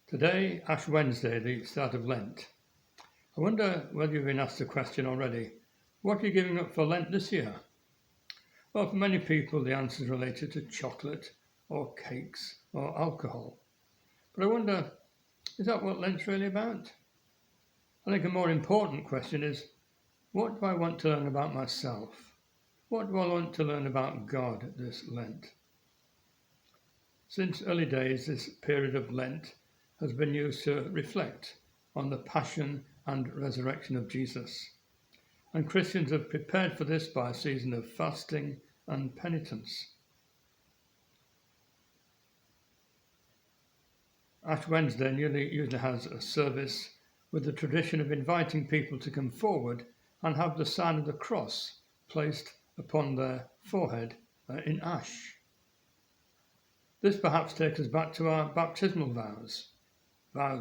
Today, Ash Wednesday, the start of Lent. I wonder whether you've been asked the question already, what are you giving up for Lent this year? Well, for many people, the answer is related to chocolate or cakes or alcohol. But I wonder, is that what Lent's really about? I think a more important question is, what do I want to learn about myself? What do I want to learn about God this Lent? Since early days, this period of Lent has been used to reflect on the passion and resurrection of Jesus. And Christians have prepared for this by a season of fasting and penitence. Ash Wednesday usually has a service with the tradition of inviting people to come forward and have the sign of the cross placed upon their forehead in ash. This perhaps takes us back to our baptismal vows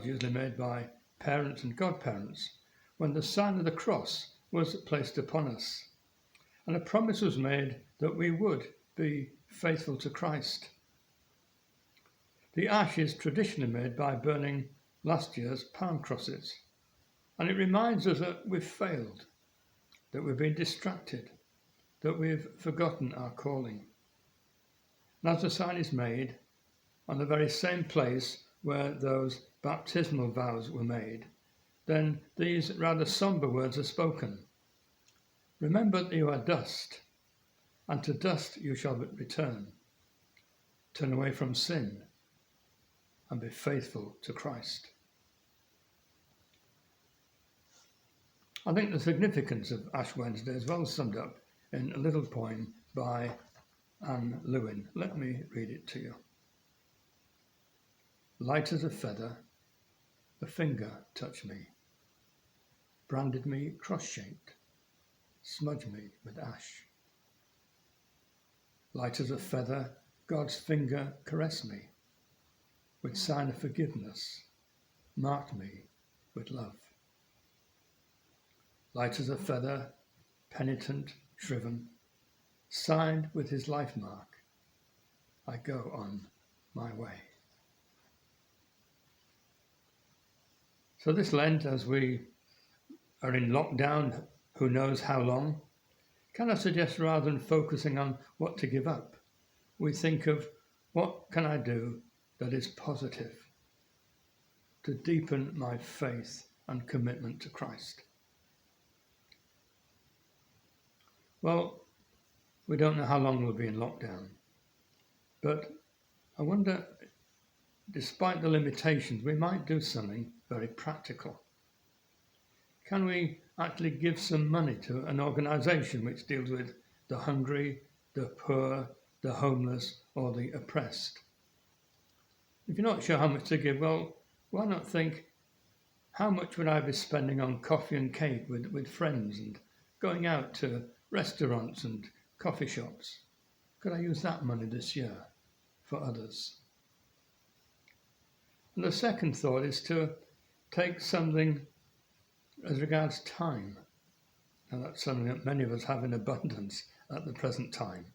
usually made by parents and godparents, when the sign of the cross was placed upon us, and a promise was made that we would be faithful to Christ. The ash is traditionally made by burning last year's palm crosses, and it reminds us that we've failed, that we've been distracted, that we've forgotten our calling. And as the sign is made, on the very same place where those baptismal vows were made, then these rather sombre words are spoken. Remember that you are dust, and to dust you shall return. Turn away from sin and be faithful to Christ. I think the significance of Ash Wednesday is well summed up in a little poem by Anne Lewin. Let me read it to you. Light as a feather, a finger touched me, branded me cross-shaped, smudged me with ash. Light as a feather, God's finger caressed me, with sign of forgiveness, marked me with love. Light as a feather, penitent, shriven, signed with his life mark, I go on my way. So this Lent, as we are in lockdown, who knows how long, can I suggest rather than focusing on what to give up, we think of what can I do that is positive to deepen my faith and commitment to Christ. Well, we don't know how long we'll be in lockdown, but I wonder, despite the limitations, we might do something very practical. Can we actually give some money to an organisation which deals with the hungry, the poor, the homeless, or the oppressed? If you're not sure how much to give, well, why not think, how much would I be spending on coffee and cake with friends and going out to restaurants and coffee shops? Could I use that money this year for others? And the second thought is to take something as regards time. And that's something that many of us have in abundance at the present time.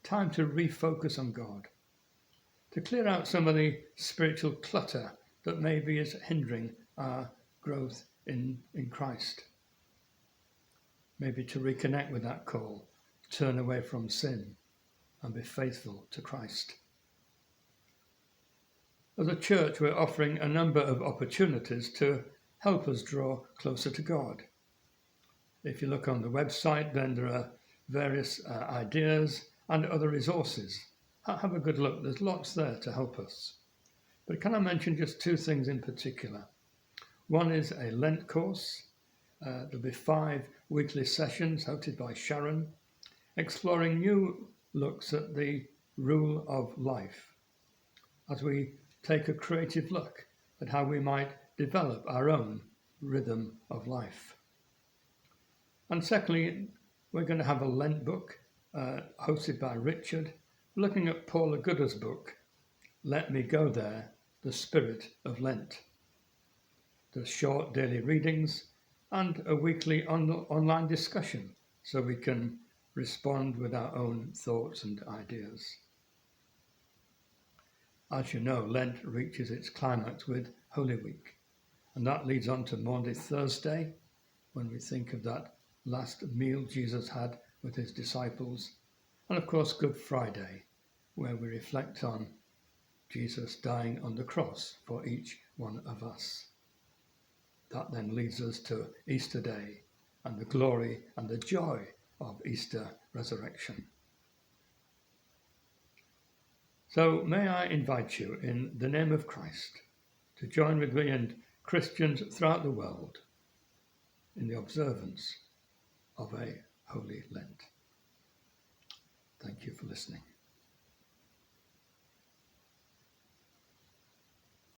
Time to refocus on God, to clear out some of the spiritual clutter that maybe is hindering our growth in Christ. Maybe to reconnect with that call, turn away from sin and be faithful to Christ. As a church, we're offering a number of opportunities to help us draw closer to God. If you look on the website, then there are various ideas and other resources. Have a good look. There's lots there to help us. But can I mention just two things in particular? One is a Lent course. There'll be 5 weekly sessions hosted by Sharon, exploring new looks at the rule of life, as we take a creative look at how we might develop our own rhythm of life. And secondly, we're going to have a Lent book hosted by Richard, looking at Paula Gooder's book, Let Me Go There, The Spirit of Lent. There's short daily readings and a weekly online discussion so we can respond with our own thoughts and ideas. as you know, Lent reaches its climax with Holy Week. And that leads on to Maundy Thursday, when we think of that last meal Jesus had with his disciples. And of course, Good Friday, where we reflect on Jesus dying on the cross for each one of us. That then leads us to Easter Day and the glory and the joy of Easter resurrection. So may I invite you in the name of Christ to join with me and Christians throughout the world in the observance of a Holy Lent. Thank you for listening.